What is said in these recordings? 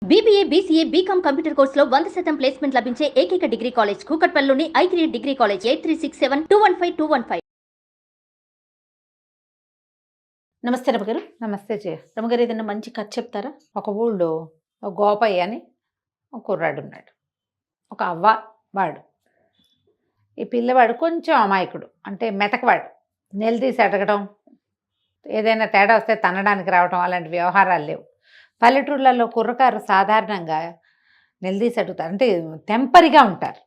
BBA, BCA, BCom computer కోర్సులో 100% placement లభించే ఏకైక డిగ్రీ కాలేజ్ కూకట్పల్లిలోని ఐక్రియేట్ డిగ్రీ కాలేజ్ 8367215215. నమస్తే రమగారు. నమస్తే జయ. రమగారు, ఏదైనా మంచి కథ చెప్తారా? ఒక ఊళ్ళో ఒక గోపయ్య అని ఒక కుర్రాడు ఉన్నాడు. ఒక అవ్వ వాడు. ఈ పిల్లవాడు కొంచెం అమాయకుడు, అంటే మెతకవాడు. నిలదీసి అడగడం, ఏదైనా తేడా వస్తే తన్నడానికి రావడం అలాంటి వ్యవహారాలు లేవు. పల్లెటూళ్ళల్లో కుర్రకారు సాధారణంగా నిలదీసి అడుగుతారు, అంటే టెంపరీగా ఉంటారు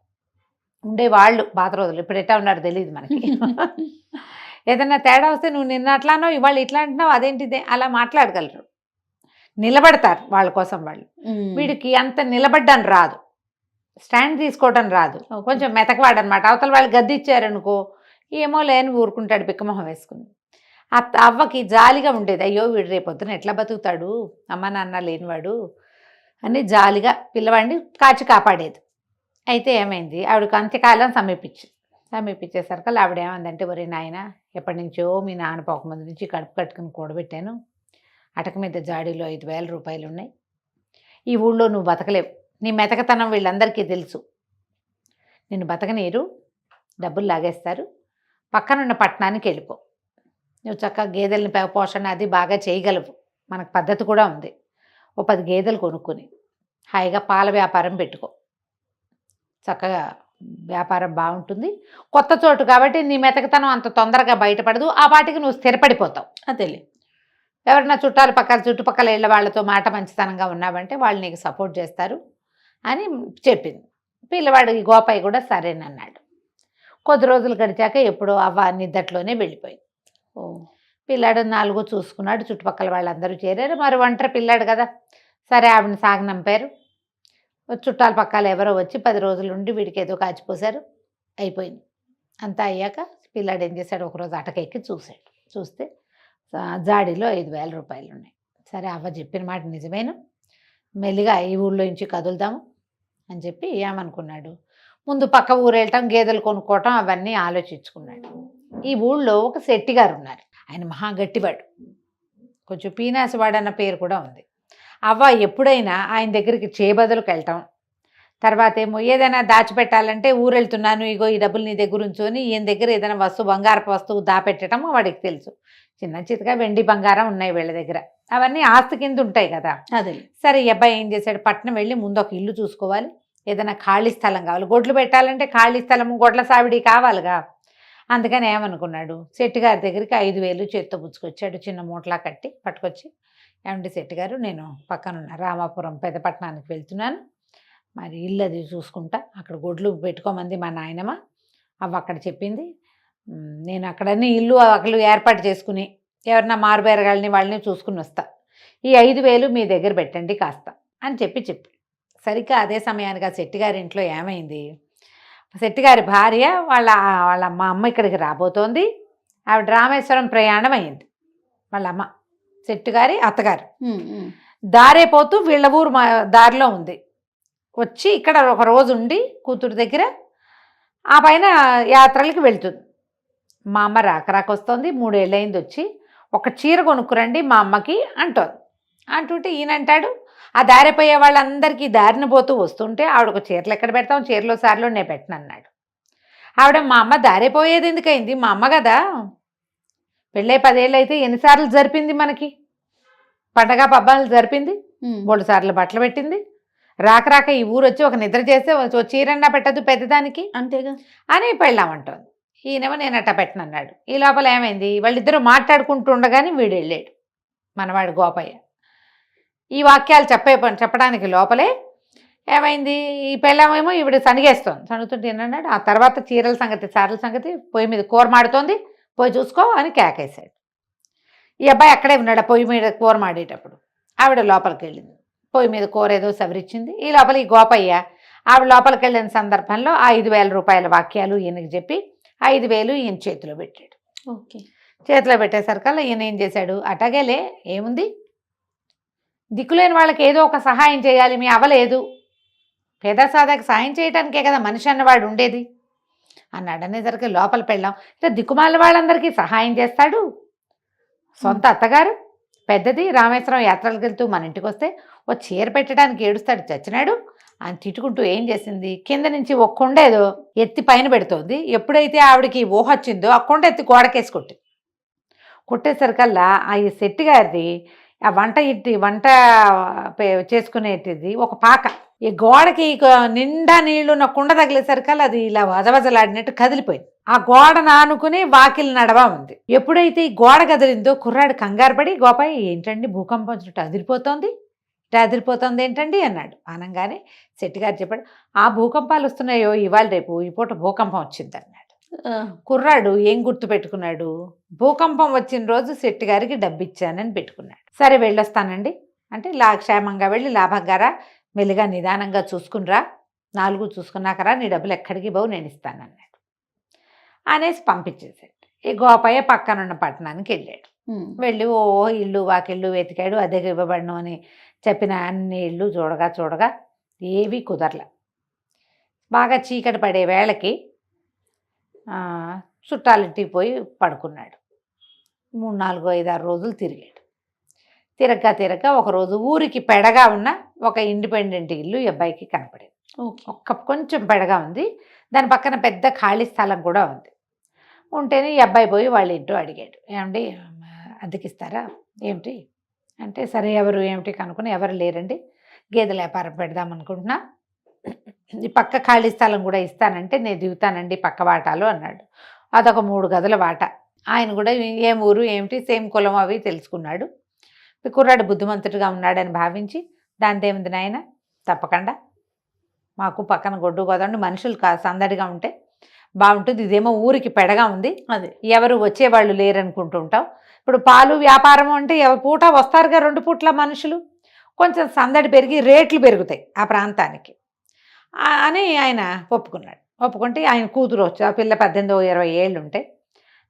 ఉండేవాళ్ళు పాత రోజులు. ఇప్పుడు ఎట్టా ఉన్నారో తెలియదు మనకి. ఏదైనా తేడా వస్తే నువ్వు నిన్న అట్లానో ఇవాళ ఇట్లా అంటున్నావు అదేంటిదే అలా మాట్లాడగలరు, నిలబడతారు వాళ్ళ కోసం వాళ్ళు. వీడికి అంత నిలబడ్డం రాదు, స్టాండ్ తీసుకోవడం రాదు, కొంచెం మెతకవాడనమాట. అవతల వాళ్ళు గద్ది ఇచ్చారనుకో ఏమో లేని ఊరుకుంటాడు పిక్కమొహం వేసుకుని. అవ్వకి జాలిగా ఉండేది, అయ్యో వీడు రేపొద్దున ఎట్లా బతుకుతాడు అమ్మ నాన్న లేనివాడు జాలిగా పిల్లవాడిని కాపాడేది. అయితే ఏమైంది, ఆవిడకి అంత్యకాలం సమీపించేసరికి ఆవిడ ఏమందంటే, ఒరే నాయన, ఎప్పటి నుంచో మీ నాన్న పోకముందు నుంచి కడుపు కట్టుకుని కూడబెట్టాను, అటక మీద జాడీలో 5,000 రూపాయలు ఉన్నాయి. ఈ ఊళ్ళో నువ్వు బతకలేవు, నీ మెతకతనం వీళ్ళందరికీ తెలుసు, నిన్ను బతకనీరు, డబ్బులు లాగేస్తారు, పక్కనున్న పట్టణానికి వెళ్ళిపో. నువ్వు చక్కగా గేదెలని పోషణ అది బాగా చేయగలవు, మనకు పద్ధతి కూడా ఉంది. ఓ 10 గేదెలు కొనుక్కొని హాయిగా పాల వ్యాపారం పెట్టుకో, చక్కగా వ్యాపారం బాగుంటుంది. కొత్త చోటు కాబట్టి నీ మెతకతనం అంత తొందరగా బయటపడదు, ఆ వాటికి నువ్వు స్థిరపడిపోతావు. అదేలే, ఎవరన్నా చుట్టుపక్కల ఇళ్ళ వాళ్ళతో మాట మంచితనంగా ఉన్నావంటే వాళ్ళు నీకు సపోర్ట్ చేస్తారు అని చెప్పింది. పిల్లవాడు ఈ గోపయ్య కూడా సరేనన్నాడు. కొద్ది రోజులు గడిచాక ఎప్పుడో అవ్వ నిద్దట్లోనే వెళ్ళిపోయింది. పిల్లాడు 4 చూసుకున్నాడు, చుట్టుపక్కల వాళ్ళందరూ చేరారు. మరి ఒంటరి పిల్లాడు కదా, సరే ఆవిడని సాగనంపారు. చుట్టాల పక్కల ఎవరో వచ్చి 10 రోజులు ఉండి వీడికి ఏదో కాచిపోసారు, అయిపోయింది. అంతా అయ్యాక పిల్లాడు ఏం చేశాడు, ఒకరోజు అటకెక్కి చూస్తే జాడీలో 5,000 రూపాయలు ఉన్నాయి. సరే అవ్వ చెప్పిన మాట నిజమేను, మెల్లిగా ఈ ఊళ్ళో నుంచి కదులుదాము అని చెప్పి ఏమనుకున్నాడు, ముందు పక్క ఊరు వెళ్ళటం, గేదెలు కొనుక్కోవటం అవన్నీ ఆలోచించుకున్నాడు. ఈ ఊళ్ళో ఒక శెట్టిగారు ఉన్నారు, ఆయన మహా గట్టివాడు, కొంచెం పీనాసివాడు అన్న పేరు కూడా ఉంది. అవ్వ ఎప్పుడైనా ఆయన దగ్గరికి చేబదులకు వెళ్ళటం, తర్వాత ఏమో ఏదైనా దాచిపెట్టాలంటే ఊరు వెళ్తున్నాను, ఇగో ఈ డబ్బులు నీ దగ్గర ఉంచుకొని ఈయన దగ్గర ఏదైనా బంగారపు వస్తువు దాపెట్టడం వాడికి తెలుసు. చిన్న చితగా వెండి బంగారం ఉన్నాయి వీళ్ళ దగ్గర, అవన్నీ ఆస్తి కింద ఉంటాయి కదా. అదే సరే ఈ అబ్బాయి ఏం చేశాడు, పట్నం వెళ్ళి ముందు ఒక ఇల్లు చూసుకోవాలి, ఏదైనా ఖాళీ స్థలం కావాలి, గొడ్లు పెట్టాలంటే ఖాళీ స్థలము గొడ్ల సావిడి కావాలిగా. అందుకని ఏమనుకున్నాడు, శెట్టిగారి దగ్గరికి 5,000 చేత్తో పుచ్చుకొచ్చాడు, చిన్న మూటలా కట్టి పట్టుకొచ్చి, ఏమంటే శెట్టిగారు, నేను పక్కనున్న రామాపురం పెద్దపట్నానికి వెళ్తున్నాను, మరి ఇల్లు అది చూసుకుంటా, అక్కడ గొడ్లు పెట్టుకోమంది మా నాయనమ్మ, అవ్వ అక్కడ చెప్పింది, నేను అక్కడన్నీ ఇల్లు అక్కలు ఏర్పాటు చేసుకుని ఎవరన్నా మారుబేరగాళ్ళని వాళ్ళని చూసుకుని వస్తా, ఈ 5,000 మీ దగ్గర పెట్టండి కాస్త అని చెప్పి సరిగ్గా అదే సమయానికి ఆ శెట్టిగారి ఇంట్లో ఏమైంది, శెట్టిగారి భార్య వాళ్ళ అమ్మ ఇక్కడికి రాబోతోంది. ఆవిడ రామేశ్వరం ప్రయాణం అయింది, వాళ్ళ అమ్మ శెట్టిగారి అత్తగారు. దారైపోతూ వీళ్ళ ఊరు దారిలో ఉంది, వచ్చి ఇక్కడ ఒక రోజు ఉండి కూతురు దగ్గర ఆ పైన యాత్రలకి వెళ్తుంది. మా అమ్మ రాకొస్తోంది, 3 ఏళ్ళు అయింది వచ్చి, ఒక చీర కొనుక్కురండి మా అమ్మకి అంటుంటే ఈయనంటాడు, ఆ దారిపోయే వాళ్ళందరికీ దారిన పోతూ వస్తుంటే ఆవిడకు చీరలు ఎక్కడ పెడతాం, చీరలో సార్లు నేను పెట్టనన్నాడు. ఆవిడ, మా అమ్మ దారిపోయేది ఎందుకైంది, మా అమ్మ కదా, పెళ్ళై 10 ఏళ్ళు అయితే ఎన్నిసార్లు జరిపింది, మనకి పండగ పబ్బాలు జరిపింది, 3 సార్లు బట్టలు పెట్టింది, రాక ఈ ఊరు వచ్చి ఒక నిద్ర చేస్తే చీరన్నా పెట్టద్దు పెద్దదానికి అంతేగా అని పెళ్ళామంటోంది. ఈయనేమో నేను అట్టా పెట్టనన్నాడు. ఈ లోపల ఏమైంది, వాళ్ళిద్దరూ మాట్లాడుకుంటుండగానే వీడు వెళ్ళాడు, మనవాడు గోపయ్య. ఈ వాక్యాలు చెప్పడానికి లోపలే ఏమైంది, ఈ పెళ్ళామేమో ఈవిడ సణుగుతుంటే ఏమన్నాడు, ఆ తర్వాత చీరల సంగతి పొయ్యి మీద కూర మాడుతోంది, పోయి చూసుకో అని కేకేశాడు. ఈ అబ్బాయి అక్కడే ఉన్నాడు, పొయ్యి మీద కూర మాడేటప్పుడు. ఆవిడ లోపలికి వెళ్ళింది, పొయ్యి మీద కూర ఏదో సవరించింది. ఈ లోపల ఈ గోపయ్య ఆవిడ లోపలికి వెళ్ళిన సందర్భంలో ఆ 5,000 రూపాయల వాక్యాలు ఈయనకి చెప్పి 5,000 ఈయన చేతిలో పెట్టాడు. ఓకే, చేతిలో పెట్టేసరికల్లా ఈయన ఏం చేశాడు, అటగేలే ఏముంది, దిక్కులేని వాళ్ళకి ఏదో ఒక సహాయం చేయాలి, మీ అవ్వలేదు, పేద సాదాకి సాయం చేయడానికే కదా మనిషి అన్నవాడు ఉండేది అన్నాడు. అనేసరికి లోపల పెళ్ళాం, ఇట్లా దిక్కుమాల వాళ్ళందరికీ సహాయం చేస్తాడు, సొంత అత్తగారు పెద్దది రామేశ్వరం యాత్రలకు వెళ్తూ మన ఇంటికి వస్తే ఓ చీర పెట్టడానికి ఏడుస్తాడు చచ్చినాడు అని తిట్టుకుంటూ ఏం చేసింది, కింద నుంచి ఒక కొండ ఏదో ఎత్తి పైన పెడుతోంది. ఎప్పుడైతే ఆవిడకి ఊహ వచ్చిందో ఆ కొండ ఎత్తి గోడకేసి కొట్టేసరికల్లా ఆ ఈ శెట్టి గారిది ఆ వంట చేసుకునేటిది ఒక పాక ఈ గోడకి నిండా నీళ్లున్న కుండ తగిలేసరికల్లా అది ఇలా వజవజలాడినట్టు కదిలిపోయింది. ఆ గోడను ఆనుకుని వాకిలి నడవ ఉంది. ఎప్పుడైతే ఈ గోడ కదిలిందో కుర్రాడు కంగారు పడి, గోపాయ్ ఏంటండి భూకంపం వచ్చినట్టు అదిరిపోతోంది, ఇట్లా అదిరిపోతుంది ఏంటండి అన్నాడు. అనగానే శెట్టి గారు చెప్పాడు, ఆ భూకంపాలు వస్తున్నాయో ఇవాళ రేపు ఈ పూట భూకంపం వచ్చింది అన్నాడు. కుర్రాడు ఏం గుర్తు పెట్టుకున్నాడు, భూకంపం వచ్చిన రోజు శెట్టి గారికి డబ్బు ఇచ్చానని పెట్టుకున్నాడు. సరే వెళ్ళొస్తానండి అంటే క్షేమంగా వెళ్ళి లాభంగారా, మెల్లిగా నిదానంగా చూసుకునిరా, 4 చూసుకున్నాకరా, నీ డబ్బులు ఎక్కడికి పోవు, నేను ఇస్తానన్నాడు అనేసి పంపించేశాడు. ఈ గోపయ్య పక్కనున్న పట్టణానికి వెళ్ళాడు. వెళ్ళి ఓ ఇల్లు వాకిళ్ళు వెతికాడు. అద్దెకి ఇవ్వబడను అని చెప్పిన అన్ని ఇళ్ళు చూడగా ఏవీ కుదరలే. బాగా చీకటి పడే వేళకి చుట్టాలింటికి పోయి పడుకున్నాడు. 3, 4, 5, 6 రోజులు తిరిగాడు. తిరగగా ఒకరోజు ఊరికి పెడగా ఉన్న ఒక ఇండిపెండెంట్ ఇల్లు ఈ అబ్బాయికి కనపడేది. కొంచెం పెడగా ఉంది, దాని పక్కన పెద్ద ఖాళీ స్థలం కూడా ఉంది. ఉంటేనే ఈ అబ్బాయి పోయి వాళ్ళ ఇంటో అడిగాడు, ఏమండి అద్దెకిస్తారా ఏమిటి అంటే, సరే ఎవరు ఏమిటి కనుక్కుని, ఎవరు లేరండి, గేదెల వ్యాపారం పెడదాం అనుకుంటున్నా, ఈ పక్క ఖాళీ స్థలం కూడా ఇస్తానంటే నేను దిగుతానండి పక్క వాటాలో అన్నాడు. అదొక 3 గదుల వాట. ఆయన కూడా ఏం ఊరు ఏమిటి సేమ్ కులం అవి తెలుసుకున్నాడు. కుర్రాడు బుద్ధిమంతుడిగా ఉన్నాడని భావించి, దాంతేముంది నాయన తప్పకుండా మాకు పక్కన గొడ్డు గోదండి మనుషులు సందడిగా ఉంటే బాగుంటుంది, ఇదేమో ఊరికి పెడగా ఉంది, అదే ఎవరు వచ్చేవాళ్ళు లేరనుకుంటూ ఉంటాం. ఇప్పుడు పాలు వ్యాపారం అంటే ఎవరి పూట వస్తారుగా 2 పూట్ల మనుషులు, కొంచెం సందడి పెరిగి రేట్లు పెరుగుతాయి ఆ ప్రాంతానికి అని ఆయన ఒప్పుకున్నాడు. ఒప్పుకుంటే ఆయన కూతురు వచ్చి, ఆ పిల్ల 18, 20 ఏళ్ళు ఉంటే,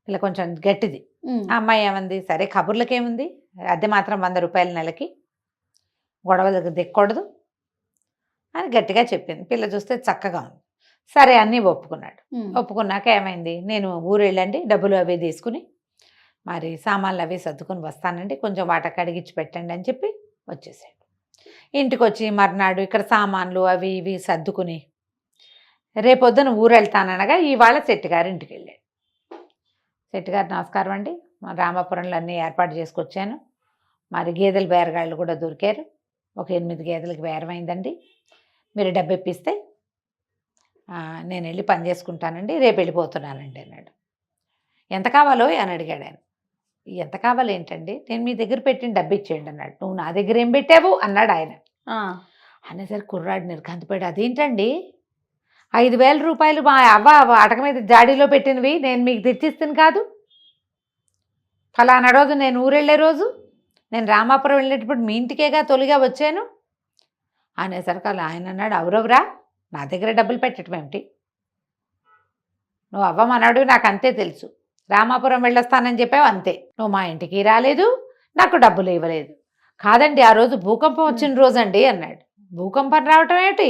పిల్ల కొంచెం గట్టిది. ఆ అమ్మాయి ఏమంది, సరే కబుర్లకేముంది, అద్దె మాత్రం 100 రూపాయల నెలకి, గొడవలకు దిక్కకూడదు అని గట్టిగా చెప్పింది. పిల్ల చూస్తే చక్కగా ఉంది. సరే అన్నీ ఒప్పుకున్నాడు. ఒప్పుకున్నాక ఏమైంది, నేను ఊరు వెళ్ళండి డబ్బులు అవి తీసుకుని మరి సామాన్లు అవి సర్దుకుని వస్తానండి, కొంచెం వాట కడిగించి పెట్టండి అని చెప్పి వచ్చేసాడు. ఇంటికి వచ్చి మర్నాడు ఇక్కడ సామాన్లు అవి ఇవి సర్దుకుని రేపొద్దున ఊరు వెళ్తాననగా ఇవాళ శెట్టి గారి ఇంటికి వెళ్ళాడు. శెట్టి గారు నమస్కారం అండి, రామాపురంలో అన్నీ ఏర్పాటు చేసుకొచ్చాను, మరి గేదెల బేరగాళ్ళు కూడా దొరికారు, ఒక 8 గేదెలకు బేరమైందండి, మీరు డబ్బు ఇప్పిస్తే నేను వెళ్ళి పని చేసుకుంటానండి, రేపు వెళ్ళిపోతున్నానండి అన్నాడు. ఎంత కావాలో అని అడిగాడు ఆయన. ఎంత కావాలి ఏంటండి, నేను మీ దగ్గర పెట్టిన డబ్బు ఇచ్చేయండి అన్నాడు. నువ్వు నా దగ్గర ఏం పెట్టావు అన్నాడు ఆయన. అనేసరికి కుర్రాడు నిర్ఘాంతపోయాడు. అదేంటండి 5,000 రూపాయలు మా అవ్వ అటక మీద జాడీలో పెట్టినవి నేను మీకు తెచ్చిస్తాను కాదు, ఫలానా రోజు నేను ఊరెళ్ళే రోజు, నేను రామాపురం వెళ్ళేటప్పుడు మీ ఇంటికేగా తొలిగా వచ్చాను అనేసరికి అలా ఆయన అన్నాడు, అవురవరా నా దగ్గర డబ్బులు పెట్టడం ఏమిటి, నువ్వు అవ్వమన్నాడు నాకు అంతే తెలుసు, రామాపురం వెళ్ళొస్తానని చెప్పావు అంతే, నువ్వు మా ఇంటికి రాలేదు, నాకు డబ్బులు ఇవ్వలేదు. కాదండి ఆ రోజు భూకంపం వచ్చిన రోజు అండి అన్నాడు. భూకంపం రావటం ఏమిటి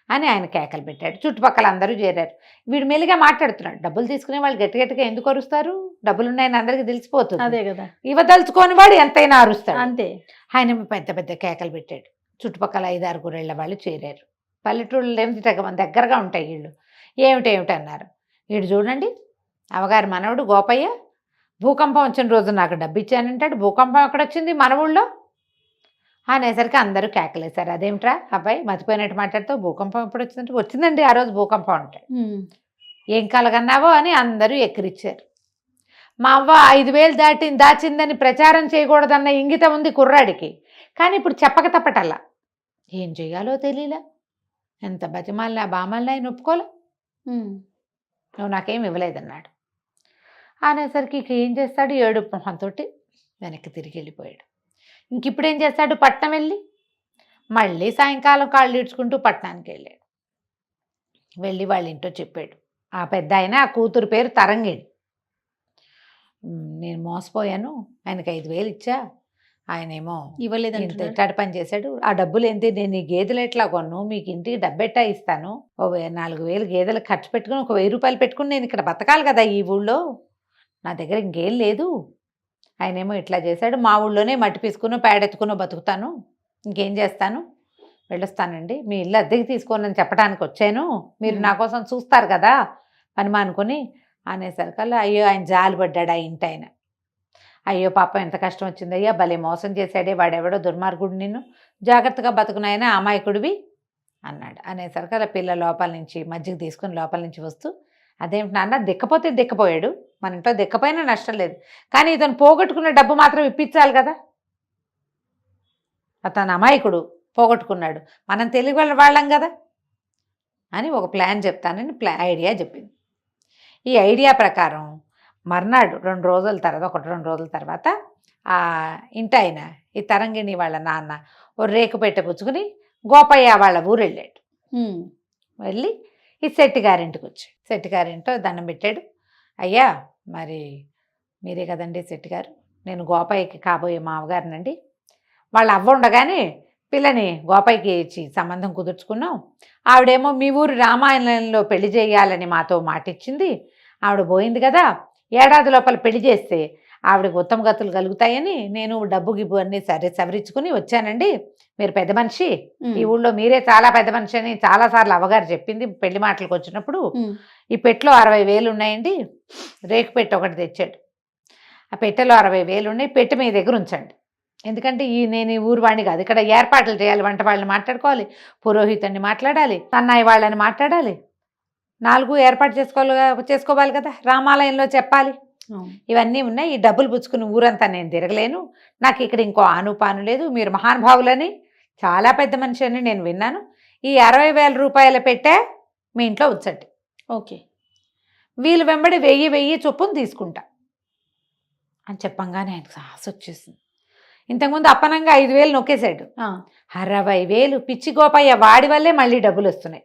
అని ఆయన కేకలు పెట్టాడు. చుట్టుపక్కల అందరూ చేరారు. వీడు మెల్లిగా మాట్లాడుతున్నాడు. డబ్బులు తీసుకునే వాళ్ళు గట్టిగా ఎందుకు అరుస్తారు, డబ్బులు ఉన్నాయని అందరికీ తెలిసిపోతుంది, అదే కదా, ఇవ్వదలుచుకోని వాడు ఎంతైనా అరుస్తాడు అంతే. ఆయన పెద్ద పెద్ద కేకలు పెట్టాడు. చుట్టుపక్కల 5-6 గురేళ్ల వాళ్ళు చేరారు. పల్లెటూళ్ళు ఏమిటి మన దగ్గరగా ఉంటాయి వీళ్ళు, ఏమిటి అన్నారు. వీడు చూడండి అవగారి మనవడు గోపయ్య భూకంపం వచ్చిన రోజు నాకు డబ్బు ఇచ్చానంటాడు, భూకంపం ఎక్కడొచ్చింది మన ఊళ్ళో అనేసరికి అందరూ కేకలేశారు. అదేమిట్రా అబ్బాయి మర్చిపోయినట్టు మాట్లాడుతావు, భూకంపం ఎప్పుడు వచ్చిందంటే, వచ్చిందండి ఆ రోజు భూకంపం అంటాడు. ఏం కలగన్నావో అని అందరూ ఎక్కిరిచ్చారు. మా అవ్వ 5,000 దాచిందని ప్రచారం చేయకూడదన్న ఇంగితం ఉంది కుర్రాడికి, కానీ ఇప్పుడు చెప్పక తప్పటల్లా ఏం చెయ్యాలో తెలియలే, ఎంత బతిమాలినా బామల్ని ఆయన ఒప్పుకోలే, నువ్వు నాకేం ఇవ్వలేదన్నాడు. అనేసరికి ఇక ఏం చేస్తాడు, ఏడుపు మొహంతో వెనక్కి తిరిగి వెళ్ళిపోయాడు. ఇంక ఇప్పుడు ఏం చేస్తాడు, పట్నం వెళ్ళి మళ్ళీ సాయంకాలం కాళ్ళు ఈడ్చుకుంటూ పట్టణానికి వెళ్ళాడు. వెళ్ళి వాళ్ళ ఇంట్లో చెప్పాడు. ఆ పెద్ద ఆయన ఆ కూతురు పేరు తరంగిణి, నేను మోసపోయాను, ఆయనకి 5,000 ఇచ్చా, ఆయనేమో ఇవ్వలేదు, ఇంత పని చేశాడు, ఆ డబ్బులు ఏంటి, నేను ఈ గేదెలు ఎట్లా కొను, మీకు ఇంటికి డబ్బెట్టా ఇస్తాను, 4,000 గేదెలు ఖర్చు పెట్టుకుని ఒక 1,000 రూపాయలు పెట్టుకుని నేను ఇక్కడ బతకాలి కదా ఈ ఊళ్ళో, నా దగ్గర ఇంకేం లేదు ఆయనేమో ఇట్లా చేశాడు, మా ఊళ్ళోనే మట్టి పీసుకునో పేడెత్తుకునో బతుకుతాను, ఇంకేం చేస్తాను, వెళ్ళొస్తానండి, మీ ఇల్లు అద్దెకి తీసుకోనని చెప్పడానికి వచ్చాను, మీరు నా కోసం చూస్తారు కదా పని మానుకొని అనేసరికల్లా అయ్యో ఆయన జాలి పడ్డాడు ఆ ఇంటి ఆయన. అయ్యో పాపం ఎంత కష్టం వచ్చిందయ్యా, భలే మోసం చేశాడే వాడెవడో దుర్మార్గుడు, నిన్ను జాగ్రత్తగా బతుకునాయన అమాయకుడివి అన్నాడు. అనేసరికి అలా పిల్ల లోపల నుంచి మజ్జిగ తీసుకుని లోపల నుంచి వస్తూ, అదేమిటి నాన్న, దిక్కపోతే దిక్కపోయాడు, మన ఇంట్లో దిక్కపోయినా నష్టం లేదు, కానీ ఇతను పోగొట్టుకున్న డబ్బు మాత్రం ఇప్పించాలి కదా, అతను అమాయకుడు పోగొట్టుకున్నాడు, మనం తెలుగు వాళ్ళం కదా అని ఒక ప్లాన్ చెప్తానని ఐడియా చెప్పింది. ఈ ఐడియా ప్రకారం మర్నాడు 2 రోజుల తర్వాత ఆ ఇంటి ఆయన ఈ తరంగిణి వాళ్ళ నాన్న ఓ రేకు పెట్టె పుచ్చుకుని గోపయ్య వాళ్ళ ఊరు వెళ్ళాడు. వెళ్ళి ఈ శెట్టిగారింటికి వచ్చాడు. శెట్టిగారింటో దండం పెట్టాడు. అయ్యా, మరి మీరే కదండి శెట్టిగారు, నేను గోపయ్యకి కాబోయే మామగారినండి, వాళ్ళ అవ్వ ఉండగానే పిల్లని గోపయ్యకి ఇచ్చి సంబంధం కుదుర్చుకున్నాం, ఆవిడేమో మీ ఊరు రామాయణంలో పెళ్లి చేయాలని మాతో మాటిచ్చింది, ఆవిడ పోయింది కదా, ఏడాది లోపల పెళ్లి చేస్తే ఆవిడకి ఉత్తమ గతులు కలుగుతాయని నేను డబ్బు గిబ్బు అన్నీ సవరించుకుని వచ్చానండి, మీరు పెద్ద మనిషి, ఈ ఊళ్ళో మీరే చాలా పెద్ద మనిషి అని చాలాసార్లు అవ్వగారు చెప్పింది పెళ్లి మాటలకు వచ్చినప్పుడు, ఈ పెట్టెలో 60,000 ఉన్నాయండి, రేకు పెట్టె ఒకటి తెచ్చాడు, ఆ పెట్టెలో 60,000 ఉన్నాయి, పెట్టె మీ దగ్గర ఉంచండి, ఎందుకంటే నేను ఈ ఊరు వాడిని కాదు, ఇక్కడ ఏర్పాట్లు చేయాలి, వంట వాళ్ళని మాట్లాడుకోవాలి, పురోహితుడిని మాట్లాడాలి, సన్నాయి వాళ్ళని మాట్లాడాలి, 4 ఏర్పాటు చేసుకోవాలి కదా, రామాలయంలో చెప్పాలి, ఇవన్నీ ఉన్నాయి, ఈ డబ్బులు పుచ్చుకుని ఊరంతా నేను తిరగలేను, నాకు ఇక్కడ ఇంకో ఆనుపాను లేదు, మీరు మహానుభావులని చాలా పెద్ద మనిషి అని నేను విన్నాను, ఈ 60,000 రూపాయలు పెట్టే మీ ఇంట్లో ఉంచండి, ఓకే, వీళ్ళు వెంబడి 1000 చొప్పున తీసుకుంటా అని చెప్పంగానే ఆయనకు ఆశ వచ్చేసింది. ఇంతకుముందు అప్పనంగా 5,000 నొక్కేశాడు, 60,000 పిచ్చి గోపయ్య వాడి వల్లే మళ్ళీ డబ్బులు వస్తున్నాయి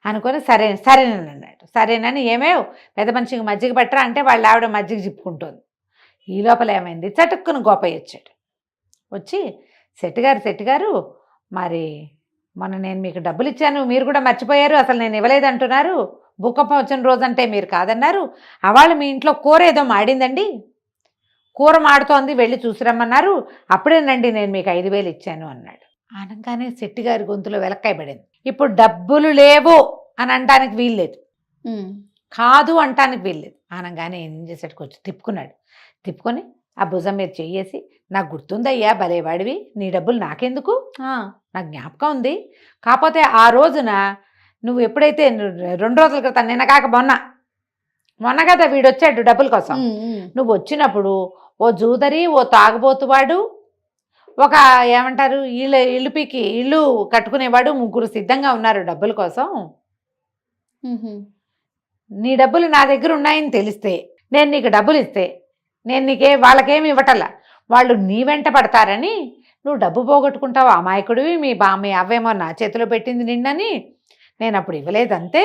అనుకొని సరేనని అన్నాడు. సరేనని ఏమేవ్ పెద్ద మనిషికి మజ్జిగ పట్టరా అంటే వాళ్ళ ఆవిడ మజ్జిగ చిప్పుకుంటుంది. ఈ లోపల ఏమైంది, చటుక్కున గోపయ్య వచ్చాడు. వచ్చి శెట్టిగారు మరి మొన్న నేను మీకు డబ్బులు ఇచ్చాను, మీరు కూడా మర్చిపోయారు, అసలు నేను ఇవ్వలేదంటున్నారు, భూకంపం వచ్చిన రోజంటే మీరు కాదన్నారు, అవాళ్ళు మీ ఇంట్లో కూర ఏదో మాడిందండి, కూర మాడుతోంది, వెళ్ళి చూసిరమ్మన్నారు, అప్పుడేనండి నేను మీకు 5,000 ఇచ్చాను అన్నాడు. అనగానే శెట్టిగారి గొంతులో వెలక్కాయ పడింది. ఇప్పుడు డబ్బులు లేవు అని అనడానికి వీల్లేదు, కాదు అంటానికి వీల్లేదు. అనగానే ఏం చేశాడు, కొంచెం తిప్పుకొని ఆ భుజం మీద చెయ్యేసి, నాకు గుర్తుందయ్యా భలేవాడివి, నీ డబ్బులు నాకెందుకు, నాకు జ్ఞాపకం ఉంది, కాకపోతే ఆ రోజున నువ్వు ఎప్పుడైతే 2 రోజుల క్రితం, నిన్న కాక మొన్న కదా వీడొచ్చాడు డబ్బుల కోసం, నువ్వు వచ్చినప్పుడు ఓ జూదరి, ఓ తాగుబోతువాడు, ఒక ఏమంటారు ఇల్లు కట్టుకునేవాడు, 3 సిద్ధంగా ఉన్నారు డబ్బుల కోసం, నీ డబ్బులు నా దగ్గర ఉన్నాయని తెలిస్తే నేను నీకు డబ్బులు ఇస్తే నేను వాళ్ళకేమి ఇవ్వటల్లా, వాళ్ళు నీ వెంట పడతారని నువ్వు డబ్బు పోగొట్టుకుంటావు, అమాయకుడివి, మీ అవ్వేమో నా చేతిలో పెట్టింది నిన్నని నేను అప్పుడు ఇవ్వలేదంతే,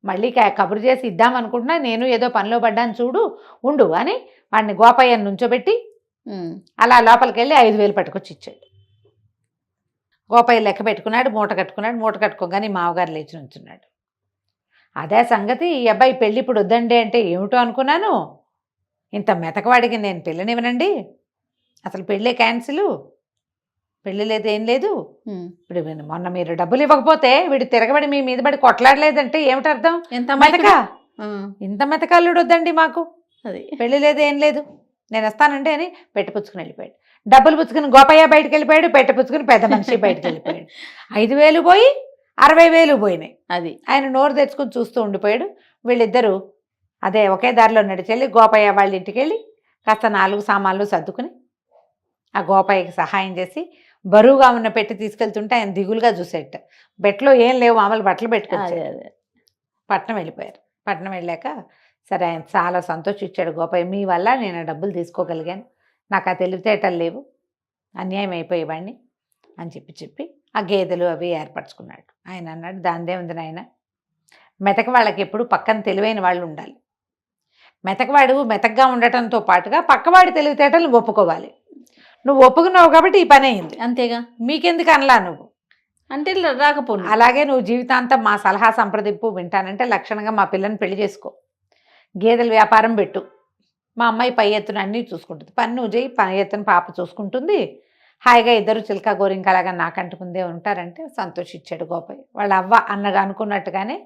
మళ్ళీ కబురు చేసి ఇద్దామనుకుంటున్నా, నేను ఏదో పనిలో పడ్డాను చూడు ఉండు అని వాడిని గోపయ్యను నుంచోబెట్టి అలా లోపలికి వెళ్ళి 5,000 పట్టుకొచ్చి ఇచ్చాడు. గోపయ్య లెక్క పెట్టుకున్నాడు, మూట కట్టుకోగానే మామగారు లేచి నుంచున్నాడు. అదే సంగతి, ఈ అబ్బాయి పెళ్ళి ఇప్పుడు వద్దండి అంటే ఏమిటో అనుకున్నాను, ఇంత మెతకవాడికి నేను పెళ్ళనివ్వనండి, అసలు పెళ్ళే క్యాన్సిల్, పెళ్ళి లేదు ఏం లేదు, ఇప్పుడు మొన్న మీరు డబ్బులు ఇవ్వకపోతే వీడు తిరగబడి మీ మీద పడి కొట్లాడలేదంటే ఏమిటి అర్థం, ఇంత మెతకాళ్ళుడు వద్దండి మాకు, అది పెళ్ళి లేదు ఏం లేదు, నేను వస్తానండి అని పెట్టపుచ్చుకుని వెళ్ళిపోయాడు. డబ్బులు పుచ్చుకుని గోపయ్య బయటకు వెళ్ళిపోయాడు, పెట్టపుచ్చుకుని పెద్ద మనిషి బయటకు వెళ్ళిపోయాడు. 5,000 పోయి 60,000 పోయినాయి. అది ఆయన నోరు తెచ్చుకుని చూస్తూ ఉండిపోయాడు. వీళ్ళిద్దరూ అదే ఒకే దారిలో నడిచెళ్ళి గోపయ్య వాళ్ళ ఇంటికి వెళ్ళి కాస్త 4 సామాన్లు సర్దుకుని ఆ గోపయ్యకి సహాయం చేసి బరువుగా ఉన్న పెట్టి తీసుకెళ్తుంటే ఆయన దిగులుగా చూసేట, బెట్లో ఏం లేవు, మామూలు బట్టలు పెట్టుకొచ్చాడు. పట్నం వెళ్ళిపోయారు. పట్నం వెళ్ళాక సరే ఆయన చాలా సంతోషించాడు గోపయ్య, మీ వల్ల నేను డబ్బులు తీసుకోగలిగాను, నాకు ఆ తెలివితేటలు లేవు, అన్యాయం అయిపోయేవాడిని అని చెప్పి ఆ గేదెలు అవి ఏర్పరచుకున్నాడు. ఆయన అన్నాడు, దానిదే ఉంది నాయన, మెతక వాళ్ళకి ఎప్పుడు పక్కన తెలివైన వాళ్ళు ఉండాలి, మెతకవాడు మెతకగా ఉండటంతో పాటుగా పక్కవాడి తెలివితేటలు ఒప్పుకోవాలి, నువ్వు ఒప్పుకున్నావు కాబట్టి ఈ పని అయింది, అంతేగా, మీకెందుకు అనలా నువ్వు అంటే రాకపోను, అలాగే నువ్వు జీవితాంతం మా సలహా సంప్రదింపు వింటానంటే లక్షణంగా మా పిల్లని పెళ్లి చేసుకో, గేదెల వ్యాపారం పెట్టు, మా అమ్మాయి పై ఎత్తున అన్నీ చూసుకుంటుంది. పని నువ్వు చేయి, పై ఎత్తున పాప చూసుకుంటుంది, హాయిగా ఇద్దరు చిలక గోరింకలాగా నాకంటుకుందే ఉంటారంటే సంతోషించాడు గోపయ్య. వాళ్ళ అవ్వ అన్నగా అనుకున్నట్టుగానే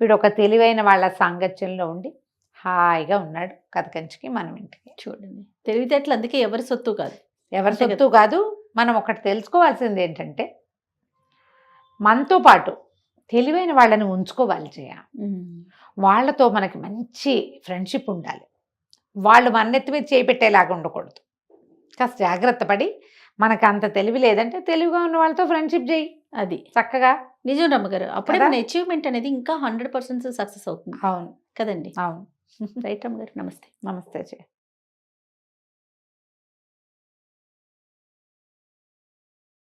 వీడు ఒక తెలివైన వాళ్ళ సాంగత్యంలో ఉండి హాయిగా ఉన్నాడు. కథ కంచికి మనం ఇంటికి. చూడండి, తెలివితేటలు అందుకే ఎవరి సొత్తు కాదు. ఎవరి అంతే సొత్తు కాదు. మనం ఒకటి తెలుసుకోవాల్సింది ఏంటంటే, మనతో పాటు తెలివైన వాళ్ళని ఉంచుకోవాలి చేయ. వాళ్ళతో మనకి మంచి ఫ్రెండ్షిప్ ఉండాలి. వాళ్ళు మన్నెత్తి మీద చేపెట్టేలాగా ఉండకూడదు. కాస్త జాగ్రత్త పడి, మనకు అంత తెలివి లేదంటే తెలివిగా ఉన్న వాళ్ళతో ఫ్రెండ్షిప్ చేయి అది చక్కగా. నిజం రమ్మగారు, అప్పుడే కదా? మన అచీవ్మెంట్ అనేది ఇంకా 100% సక్సెస్ అవుతుంది అవును కదండి. అవును. రైట్ రమ్మగారు, నమస్తే. నమస్తే చేయ.